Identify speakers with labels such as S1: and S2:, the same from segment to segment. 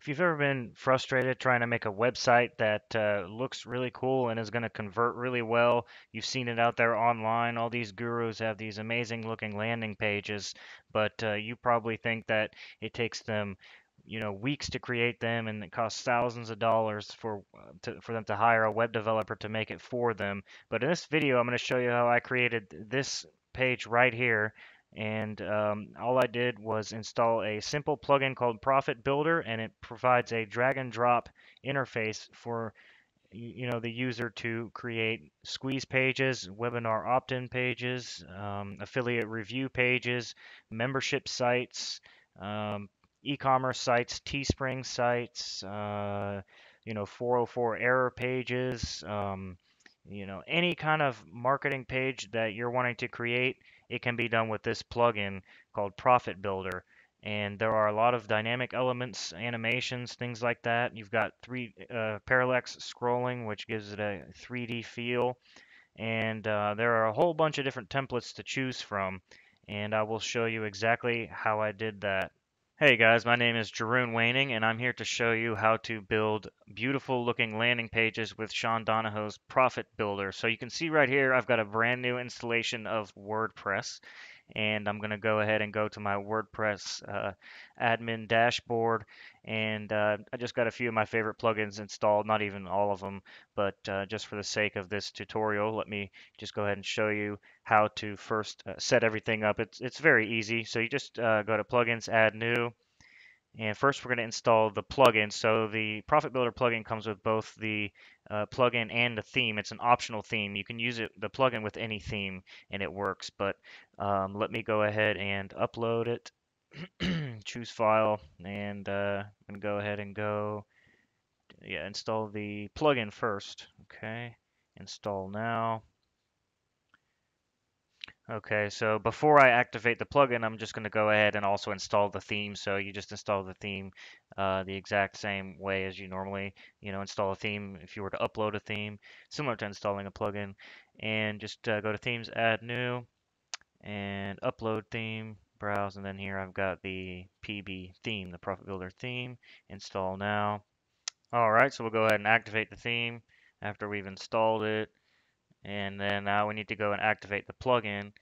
S1: If you've ever been frustrated trying to make a website that looks really cool and is going to convert really well, you've seen it out there online. All these gurus have these amazing looking landing pages, but you probably think that it takes them, weeks to create them, and it costs thousands of dollars for them to hire a web developer to make it for them. But in this video, I'm going to show you how I created this page right here. And all I did was install a simple plugin called Profit Builder, and it provides a drag and drop interface for the user to create squeeze pages, webinar opt-in pages, affiliate review pages, membership sites, um, e-commerce sites, Teespring sites, 404 error pages, any kind of marketing page that you're wanting to create, it can be done with this plugin called Profit Builder. And there are a lot of dynamic elements, animations, things like that. You've got parallax scrolling, which gives it a 3D feel. And there are a whole bunch of different templates to choose from. And I will show you exactly how I did that. Hey guys, my name is Jeroen Waning, and I'm here to show you how to build beautiful looking landing pages with Sean Donahoe's Profit Builder. So you can see right here, I've got a brand new installation of WordPress, and I'm going to go ahead and go to my WordPress admin dashboard, and I just got a few of my favorite plugins installed, not even all of them, but just for the sake of this tutorial, let me just go ahead and show you how to first set everything up. It's very easy. So you just go to plugins, add new, and first we're going to install the plugin. So the Profit Builder plugin comes with both the plugin and the theme. It's an optional theme. You can use the plugin with any theme and it works. But let me go ahead and upload it. Choose file, and I'm going to go ahead and install the plugin first. Okay, install now. Okay, so before I activate the plugin, I'm just going to go ahead and also install the theme. So you just install the theme the exact same way as you normally, install a theme if you were to upload a theme, similar to installing a plugin. And just go to themes, add new, and upload theme, browse, and then here I've got the PB theme, the Profit Builder theme. Install now. All right, so we'll go ahead and activate the theme after we've installed it. And then now we need to go and activate the plugin.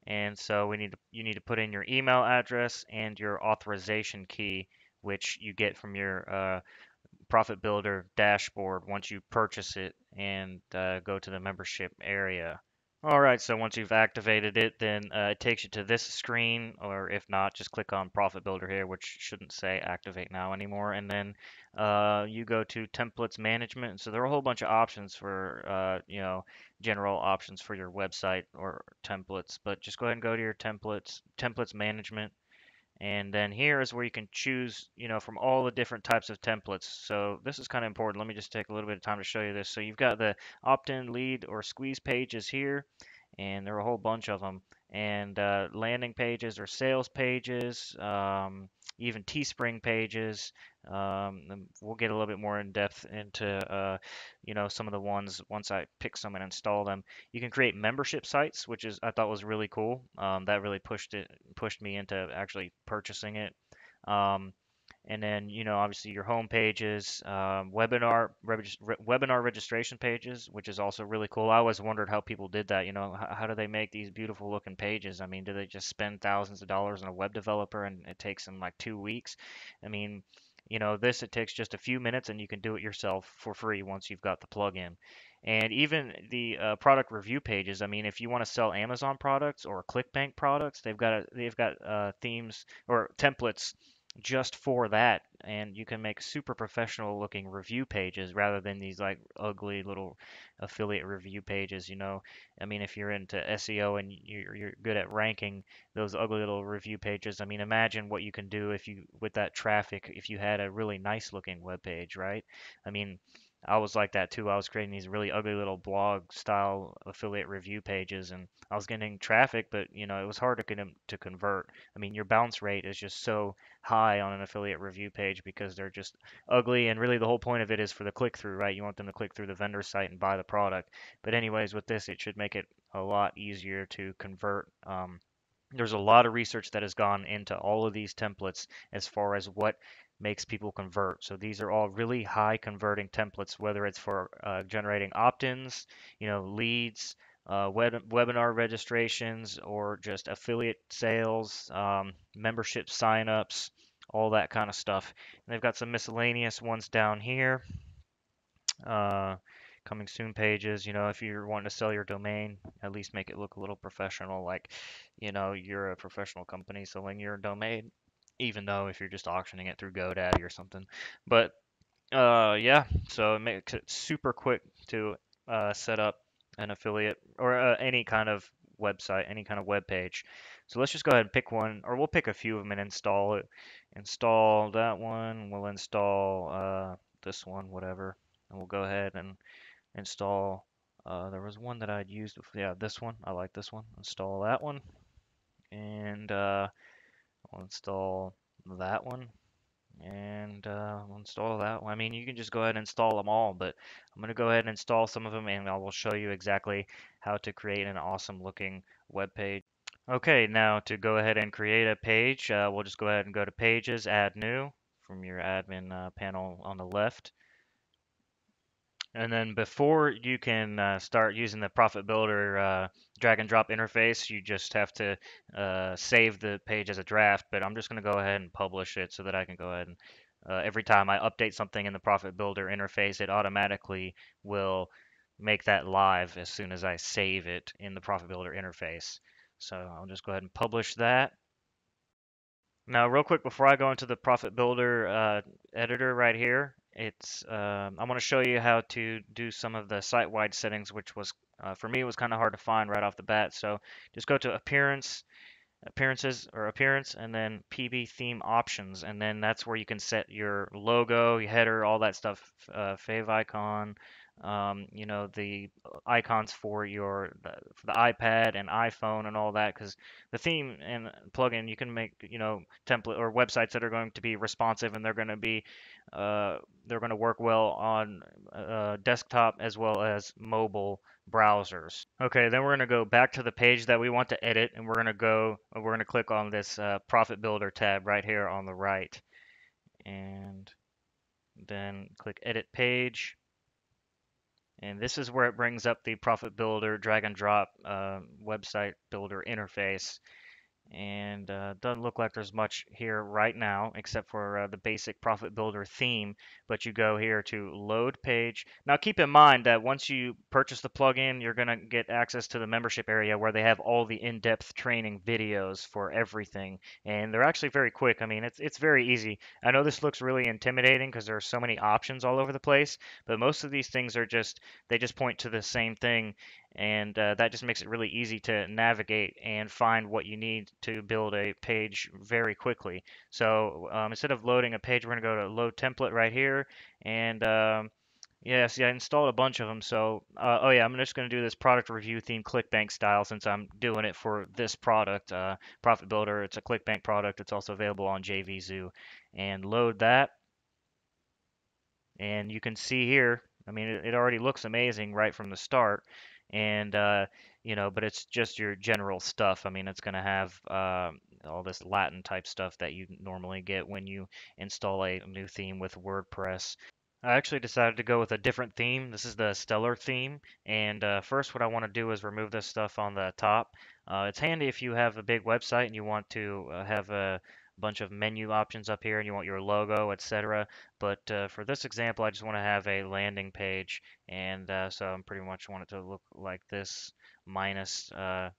S1: And so you need to put in your email address and your authorization key, which you get from your Profit Builder dashboard once you purchase it and go to the membership area. All right, so once you've activated it, then it takes you to this screen, or if not, just click on Profit Builder here, which shouldn't say Activate Now anymore, and then you go to Templates Management. So there are a whole bunch of options for, general options for your website or templates, but just go ahead and go to your Templates Management, and then here is where you can choose, from all the different types of templates. So this is kind of important. Let me just take a little bit of time to show you this. So you've got the opt-in, lead, or squeeze pages here, and there are a whole bunch of them. And landing pages or sales pages, even Teespring pages. And we'll get a little bit more in depth into, some of the ones once I pick some and install them. You can create membership sites, which is I thought was really cool. That really pushed me into actually purchasing it. Um, and then, obviously your home pages, webinar registration pages, which is also really cool. I always wondered how people did that. How do they make these beautiful looking pages? I mean, do they just spend thousands of dollars on a web developer and it takes them like 2 weeks? I mean, this it takes just a few minutes and you can do it yourself for free once you've got the plugin. And even the product review pages. I mean, if you want to sell Amazon products or ClickBank products, they've got themes or templates just for that, and you can make super professional looking review pages rather than these like ugly little affiliate review pages. I mean, if you're into SEO and you're good at ranking those ugly little review pages, I mean, imagine what you can do if you with that traffic if you had a really nice looking web page, right? I mean, I was like that too. I was creating these really ugly little blog style affiliate review pages, and I was getting traffic, but it was hard to get them to convert. I mean, your bounce rate is just so high on an affiliate review page because they're just ugly, and really the whole point of it is for the click through, right? You want them to click through the vendor site and buy the product. But anyways, with this, it should make it a lot easier to convert. There's a lot of research that has gone into all of these templates as far as what makes people convert. So these are all really high converting templates, whether it's for generating opt-ins, leads, webinar registrations, or just affiliate sales, membership signups, all that kind of stuff. And they've got some miscellaneous ones down here. Uh, Coming soon pages, if you're wanting to sell your domain, at least make it look a little professional, like, you're a professional company selling your domain, even though if you're just auctioning it through GoDaddy or something. But yeah, so it makes it super quick to set up an affiliate or any kind of website, any kind of web page. So let's just go ahead and pick one, or we'll pick a few of them and install it. Install that one. We'll install this one, whatever, and we'll go ahead and install. There was one that I'd used. Yeah, this one. I like this one. Install that one, and I'll install that one and install that one. I mean, you can just go ahead and install them all, but I'm going to go ahead and install some of them and I will show you exactly how to create an awesome looking web page. Okay, now to go ahead and create a page, we'll just go ahead and go to Pages, Add New from your admin panel on the left. And then before you can start using the Profit Builder drag and drop interface, you just have to save the page as a draft. But I'm just going to go ahead and publish it so that I can go ahead and every time I update something in the Profit Builder interface, it automatically will make that live as soon as I save it in the Profit Builder interface. So I'll just go ahead and publish that. Now, real quick, before I go into the Profit Builder editor right here, I want to show you how to do some of the site-wide settings, which was, for me, it was kind of hard to find right off the bat. So just go to Appearance, Appearance, and then PB Theme Options, and then that's where you can set your logo, your header, all that stuff, fave icon, the icons for for the iPad and iPhone and all that, because the theme and plugin you can make, template or websites that are going to be responsive and they're going to work well on desktop as well as mobile browsers. Okay, then we're going to go back to the page that we want to edit, and we're going to click on this Profit Builder tab right here on the right, and then click Edit Page. And this is where it brings up the Profit Builder drag and drop website builder interface. And doesn't look like there's much here right now except for the basic Profit Builder theme, but you go here to load page. Now keep in mind that once you purchase the plugin, you're going to get access to the membership area where they have all the in-depth training videos for everything, and they're actually very quick. I mean, it's very easy. I know this looks really intimidating because there are so many options all over the place, but most of these things are they just point to the same thing, and that just makes it really easy to navigate and find what you need to build a page very quickly. So instead of loading a page, we're going to go to load template right here, and yeah, see, I installed a bunch of them. So oh yeah, I'm just going to do this product review theme ClickBank style since I'm doing it for this product, Profit Builder. It's a ClickBank product. It's also available on JVZoo, and load that, and you can see here, I mean, it already looks amazing right from the start. And, but it's just your general stuff. I mean, it's going to have all this Latin type stuff that you normally get when you install a new theme with WordPress. I actually decided to go with a different theme. This is the Stellar theme. And first, what I want to do is remove this stuff on the top. It's handy if you have a big website and you want to have a bunch of menu options up here and you want your logo, etc. But for this example, I just want to have a landing page. And so I pretty much want it to look like this minus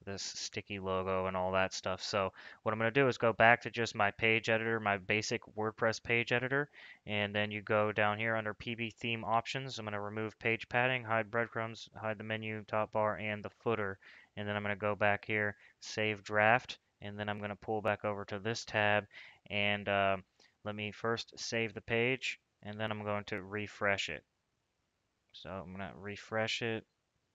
S1: this sticky logo and all that stuff. So what I'm going to do is go back to just my page editor, my basic WordPress page editor, and then you go down here under PB theme options. I'm going to remove page padding, hide breadcrumbs, hide the menu, top bar, and the footer. And then I'm going to go back here, save draft, and then I'm going to pull back over to this tab and let me first save the page, and then I'm going to refresh it. So I'm going to refresh it.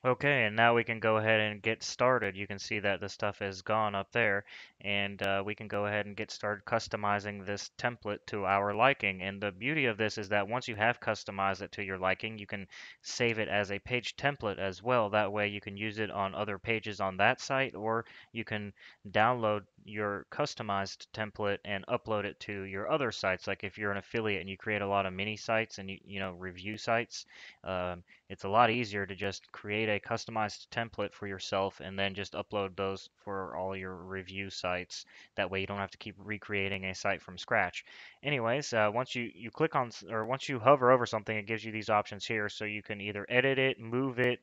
S1: Okay, and now we can go ahead and get started. You can see that the stuff is gone up there, and we can go ahead and get started customizing this template to our liking. And the beauty of this is that once you have customized it to your liking, you can save it as a page template as well. That way you can use it on other pages on that site, or you can download your customized template and upload it to your other sites. Like if you're an affiliate and you create a lot of mini sites and you know review sites, it's a lot easier to just create a customized template for yourself and then just upload those for all your review sites. That way you don't have to keep recreating a site from scratch. Anyways, once you click on or once you hover over something, it gives you these options here. So you can either edit it, move it,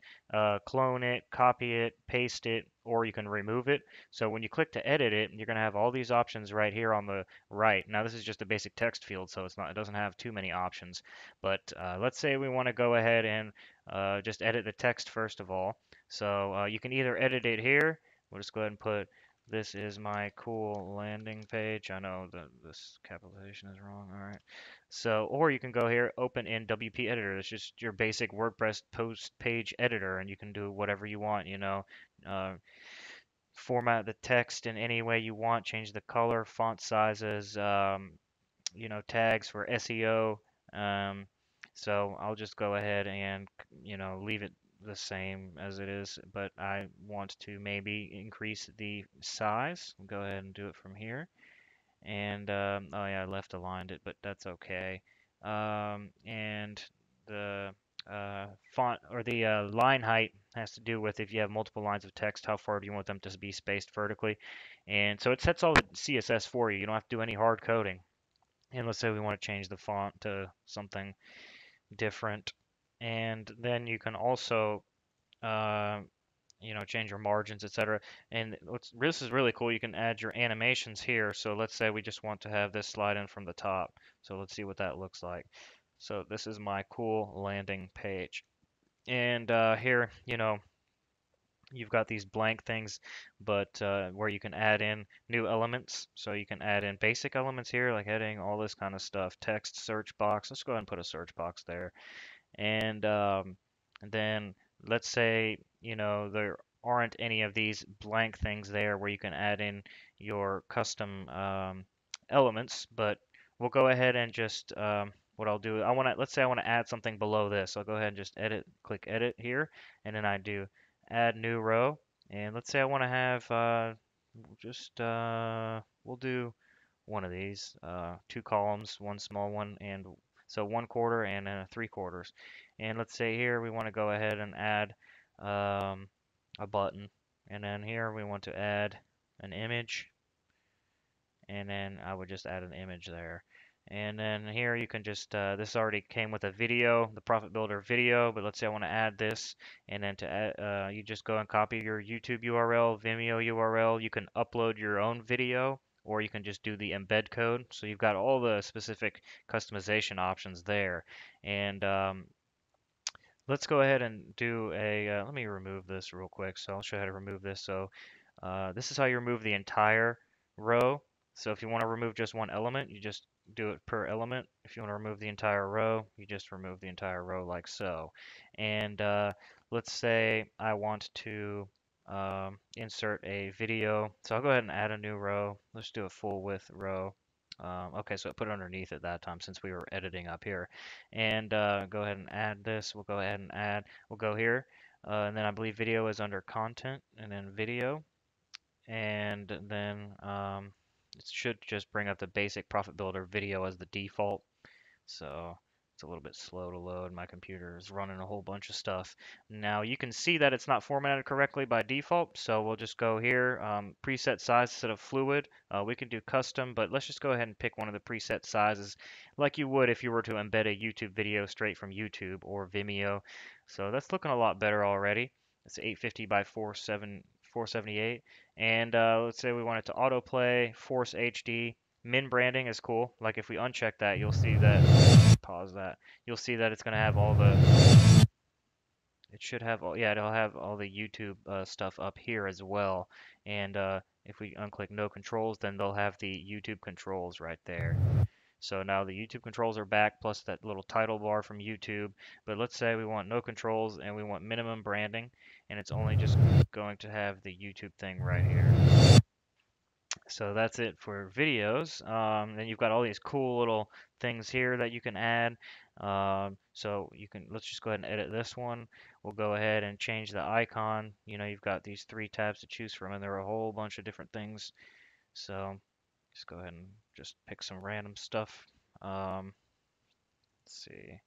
S1: clone it, copy it, paste it, or you can remove it. So when you click to edit it, you're going to have all these options right here on the right. Now this is just a basic text field, so it doesn't have too many options. But let's say we want to go ahead and just edit the text first of all. So you can either edit it here. We'll just go ahead and put this is my cool landing page. I know that this capitalization is wrong. All right. So, or you can go here, open in WP Editor. It's just your basic WordPress post page editor, and you can do whatever you want, you know. Uh, Format the text in any way you want, change the color, font sizes, you know, tags for SEO. Um, so I'll just go ahead and, you know, leave it the same as it is, but I want to maybe increase the size. We'll go ahead and do it from here. And oh yeah, I left aligned it, but that's okay. And the font or the line height has to do with if you have multiple lines of text, how far do you want them to be spaced vertically. And so it sets all the CSS for you. You don't have to do any hard coding. And let's say we want to change the font to something different. And then you can also uh, you know, change your margins, etc. And this is really cool. You can add your animations here. So let's say we just want to have this slide in from the top. So let's see what that looks like. So this is my cool landing page. And here, you know, you've got these blank things, but where you can add in new elements. So you can add in basic elements here, like heading, all this kind of stuff. Text, search box. Let's go ahead and put a search box there. And then let's say, you know, there aren't any of these blank things there where you can add in your custom elements, but we'll go ahead and just, what I'll do, let's say I want to add something below this. I'll go ahead and just click edit here, and then I do add new row. And let's say I want to have, we'll do one of these, two columns, one small one, and so 1/4 and 3/4. And let's say here we want to go ahead and add um, a button. And then here we want to add an image. And then I would just add an image there. And then here you can just, this already came with a video, the Profit Builder video, but let's say I want to add this, and then to add, you just go and copy your YouTube URL, Vimeo URL. You can upload your own video, or you can just do the embed code. So you've got all the specific customization options there. And let's go ahead and do let me remove this real quick. So I'll show you how to remove this. So this is how you remove the entire row. So if you want to remove just one element, you just do it per element. If you want to remove the entire row, you just remove the entire row like so. And let's say I want to insert a video. So I'll go ahead and add a new row. Let's do a full width row. Okay, so I put it underneath at that time since we were editing up here. And go ahead and add this. We'll go ahead and add, we'll go here. And then I believe video is under content and then video. And then it should just bring up the basic Profit Builder video as the default. So it's a little bit slow to load. My computer is running a whole bunch of stuff. Now you can see that it's not formatted correctly by default. So we'll just go here, preset size instead of fluid. We can do custom, but let's just go ahead and pick one of the preset sizes like you would if you were to embed a YouTube video straight from YouTube or Vimeo. So that's looking a lot better already. It's 850 by 478. And let's say we want it to autoplay, force HD. Min branding is cool. Like if we uncheck that, you'll see that, pause that, you'll see that it's going to have all the, it should have all, yeah, it'll have all the YouTube stuff up here as well. And if we unclick no controls, then they'll have the YouTube controls right there. So now the YouTube controls are back, plus that little title bar from YouTube. But let's say we want no controls and we want minimum branding, and it's only just going to have the YouTube thing right here. So that's it for videos. Then you've got all these cool little things here that you can add. So you can, let's just go ahead and edit this one. We'll go ahead and change the icon. You know, you've got these three tabs to choose from, and there are a whole bunch of different things So just go ahead and just pick some random stuff. Let's see.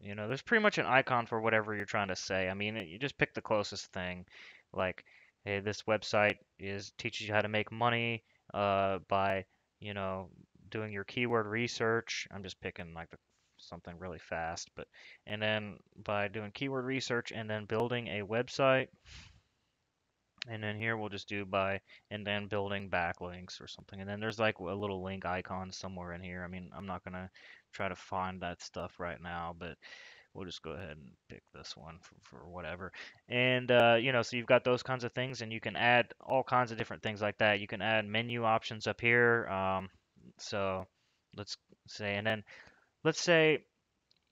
S1: There's pretty much an icon for whatever you're trying to say. I mean, you just pick the closest thing. Like, hey, this website teaches you how to make money by, you know, doing your keyword research. I'm just picking like something really fast, but and then by doing keyword research and then building a website, and then here we'll just do by and then building backlinks or something. And then there's like a little link icon somewhere in here. I mean, I'm not gonna try to find that stuff right now, but we'll just go ahead and pick this one for whatever. And so you've got those kinds of things, and you can add all kinds of different things like that. You can add menu options up here. So let's say, and then let's say,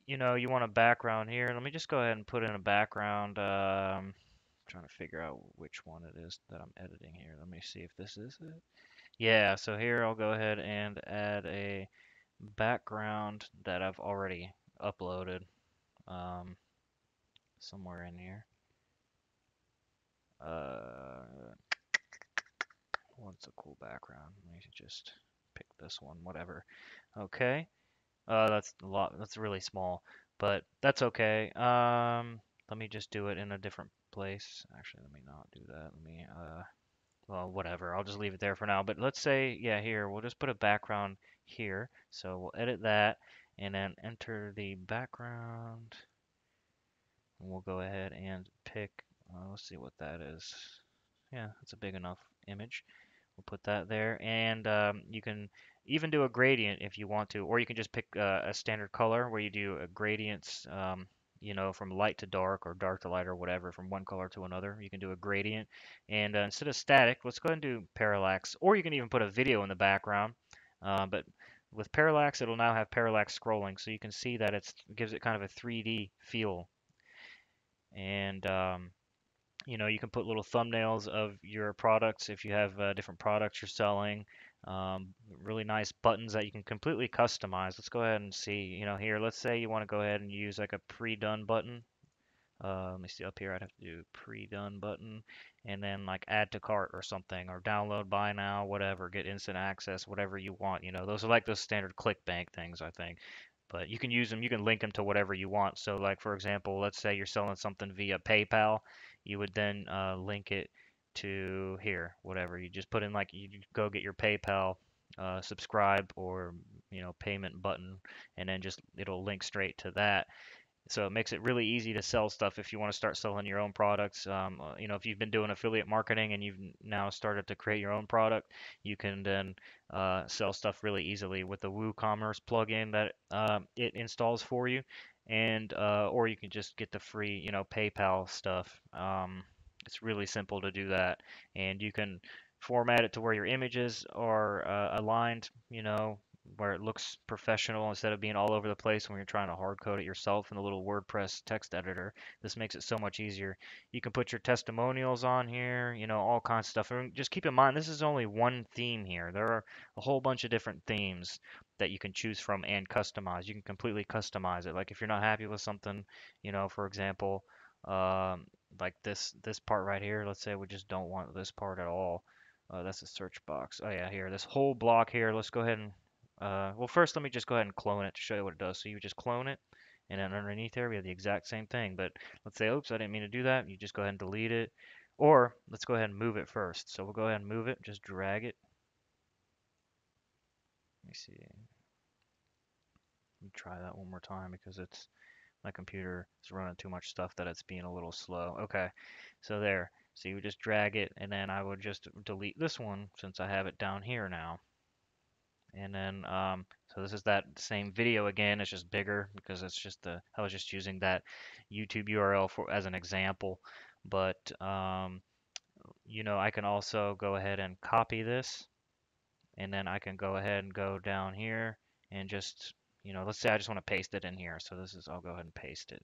S1: you want a background here. Let me just go ahead and put in a background. Trying to figure out which one it is that I'm editing here. Let me see if this is it. Yeah, so here I'll go ahead and add a background that I've already uploaded. Um, Somewhere in here. Uh, what's a cool background? Let me just pick this one, whatever. Okay. That's a lot. That's really small, but that's okay. Let me just do it in a different place. Actually, let me not do that. Well, whatever. I'll just leave it there for now. But let's say, yeah, here, we'll just put a background here. So we'll edit that and then enter the background. And we'll go ahead and pick, let's see what that is. Yeah, it's a big enough image. We'll put that there, and you can even do a gradient if you want to, or you can just pick a standard color where you do a gradients, from light to dark or dark to light or whatever, from one color to another. You can do a gradient, and instead of static, let's go ahead and do parallax, or you can even put a video in the background. But with parallax, it'll now have parallax scrolling, so you can see that it gives it kind of a 3D feel, and you can put little thumbnails of your products if you have different products you're selling. Really nice buttons that you can completely customize. Let's go ahead and see, here, let's say you want to go ahead and use like a pre-done button. Let me see up here, I'd have to do pre-done button and then like add to cart or something or download buy now, whatever, get instant access, whatever you want. Those are like those standard ClickBank things, I think. But you can use them, you can link them to whatever you want. So like for example, let's say you're selling something via PayPal, you would then link it to here, whatever. You just put in like you go get your PayPal subscribe or payment button, and then just it'll link straight to that. So it makes it really easy to sell stuff if you want to start selling your own products. If you've been doing affiliate marketing and you've now started to create your own product, you can then sell stuff really easily with the WooCommerce plugin that it installs for you, and or you can just get the free, PayPal stuff. It's really simple to do that, and you can format it to where your images are aligned, where it looks professional instead of being all over the place when you're trying to hard code it yourself in the little WordPress text editor. This makes it so much easier. You can put your testimonials on here, all kinds of stuff. And just keep in mind, this is only one theme here. There are a whole bunch of different themes that you can choose from and customize. You can completely customize it. Like if you're not happy with something, for example, um, like this part right here, let's say we just don't want this part at all. That's a search box. Oh yeah, here, this whole block here. Let's go ahead and well, first let me just go ahead and clone it to show you what it does. So you just clone it, and then underneath there we have the exact same thing. But let's say, oops, I didn't mean to do that. You just go ahead and delete it. Or let's go ahead and move it first. So we'll go ahead and move it, just drag it. Let me see. Let me try that one more time because my computer is running too much stuff that it's being a little slow. Okay, so there. So you would just drag it, and then I would just delete this one since I have it down here now. And then, so this is that same video again. It's just bigger because it's just I was just using that YouTube URL as an example. But, I can also go ahead and copy this, and then I can go ahead and go down here and just, let's say I just want to paste it in here. So I'll go ahead and paste it,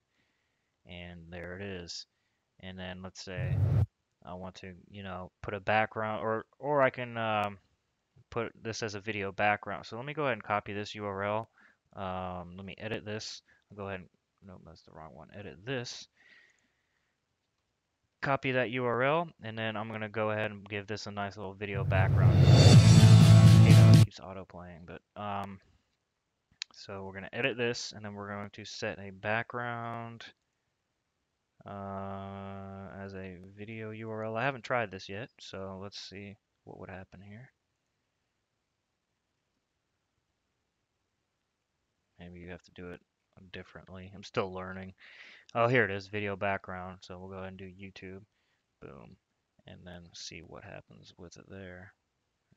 S1: and there it is. And then let's say I want to, put a background, or I can, put this as a video background. So let me go ahead and copy this URL. Let me edit this. I'll go ahead and, no, that's the wrong one. Edit this. copy that URL, and then I'm gonna go ahead and give this a nice little video background. It keeps auto playing, but so we're gonna edit this, and then we're going to set a background as a video URL. I haven't tried this yet, so let's see what would happen here. Maybe you have to do it differently. I'm still learning. Oh, here it is, video background. So we'll go ahead and do YouTube. Boom. And then see what happens with it there.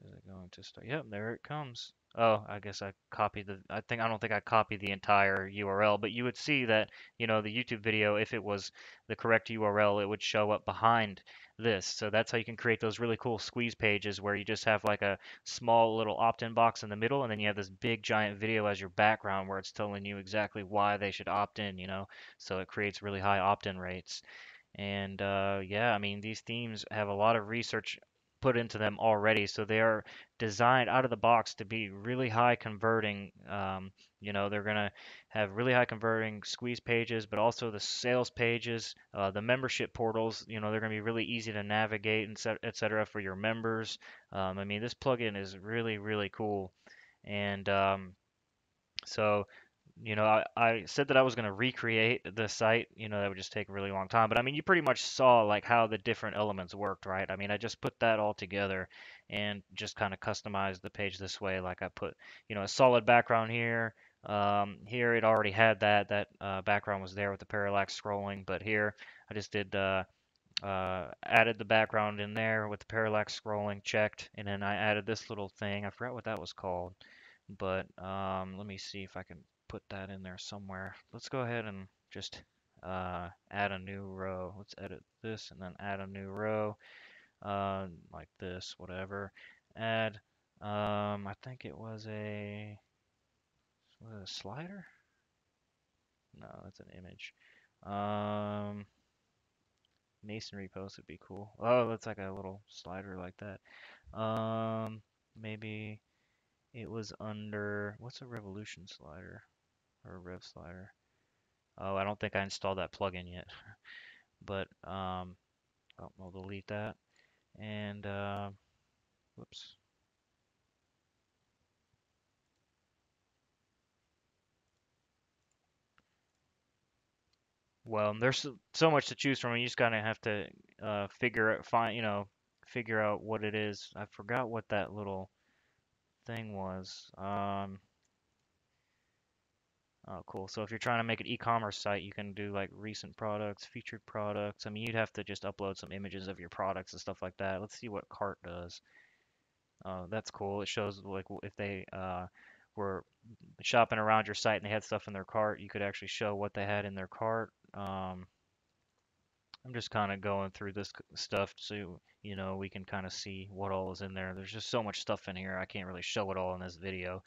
S1: Is it going to start? Yep, there it comes. Oh, I guess I copied the, I don't think I copied the entire URL, but you would see that, the YouTube video, if it was the correct URL, it would show up behind this. So that's how you can create those really cool squeeze pages where you just have like a small little opt-in box in the middle, and then you have this big giant video as your background where it's telling you exactly why they should opt in. So it creates really high opt-in rates. And yeah, I mean, these themes have a lot of research put into them already, so they are designed out of the box to be really high converting. They're gonna have really high converting squeeze pages, but also the sales pages, the membership portals. They're gonna be really easy to navigate and et cetera for your members. I mean, this plugin is really, really cool, and so I said that I was going to recreate the site. That would just take a really long time. But I mean, you pretty much saw like how the different elements worked, right? I mean, I just put that all together and just kind of customized the page this way. Like I put, a solid background here. Here it already had that background was there with the parallax scrolling, but here I just did added the background in there with the parallax scrolling checked, and then I added this little thing. I forgot what that was called. But let me see if I can put that in there somewhere. Let's go ahead and just add a new row. Let's edit this and then add a new row like this, whatever. Add, I think it was a slider? No, that's an image. Masonry post would be cool. Oh, that's like a little slider like that. Maybe it was under, what's a revolution slider or a rev slider? Oh, I don't think I installed that plugin yet, but I'll delete that. And whoops. Well, there's so much to choose from. You just kind of have to figure out what it is. I forgot what that little thing was. Oh, cool. So if you're trying to make an e-commerce site, you can do like recent products, featured products. I mean, you'd have to just upload some images of your products and stuff like that. Let's see what cart does. That's cool. It shows like if they were shopping around your site and they had stuff in their cart, you could actually show what they had in their cart. I'm just kind of going through this stuff so we can kind of see what all is in there. There's just so much stuff in here. I can't really show it all in this video.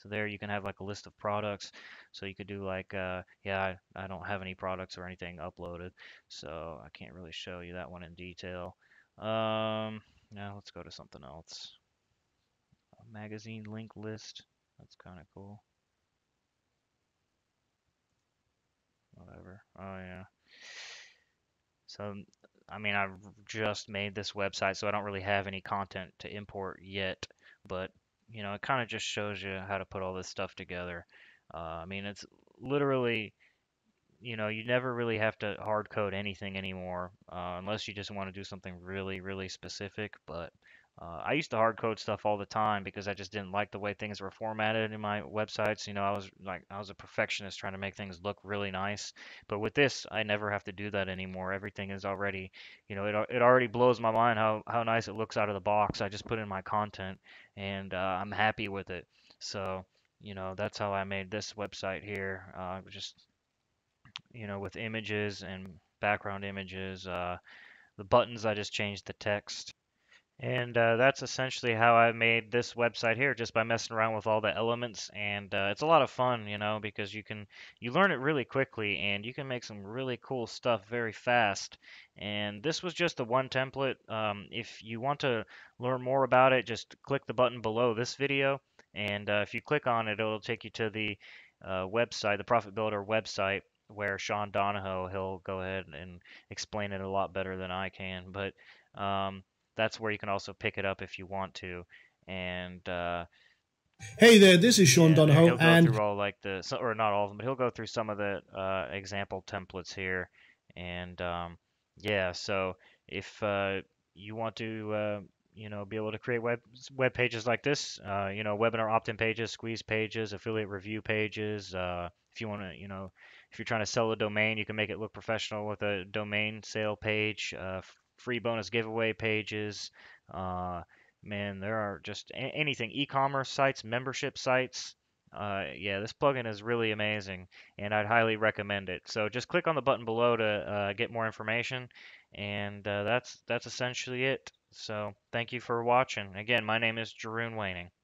S1: So there you can have like a list of products. So you could do like, yeah, I don't have any products or anything uploaded, so I can't really show you that one in detail. Now let's go to something else. A magazine link list. That's kind of cool. Whatever. Oh yeah. So, I mean, I've just made this website, so I don't really have any content to import yet, but it kind of just shows you how to put all this stuff together. I mean, it's literally, you never really have to hard code anything anymore, unless you just want to do something really, really specific. But I used to hard code stuff all the time because I just didn't like the way things were formatted in my websites. I was a perfectionist trying to make things look really nice. But with this, I never have to do that anymore. Everything is already, it already blows my mind how nice it looks out of the box. I just put in my content and I'm happy with it. So, that's how I made this website here. Just with images and background images. The buttons, I just changed the text. And that's essentially how I made this website here, just by messing around with all the elements. And it's a lot of fun, because you learn it really quickly, and you can make some really cool stuff very fast. And this was just the one template. If you want to learn more about it, just click the button below this video, and if you click on it, it'll take you to the website, the Profit Builder website. where Sean Donahoe, he'll go ahead and explain it a lot better than I can. But um, that's where you can also pick it up if you want to. And
S2: Hey there, this is Sean
S1: yeah, there
S2: Donahoe,
S1: he'll go
S2: and
S1: through all like or not all of them, but he'll go through some of the example templates here. And yeah, so if you want to be able to create web pages like this, webinar opt-in pages, squeeze pages, affiliate review pages. If you want to, if you're trying to sell a domain, you can make it look professional with a domain sale page, free bonus giveaway pages. Uh, Man, there are just anything, e-commerce sites, membership sites. Yeah, this plugin is really amazing, and I'd highly recommend it. So just click on the button below to get more information, and that's essentially it. So thank you for watching. Again, my name is Jeroen Waning.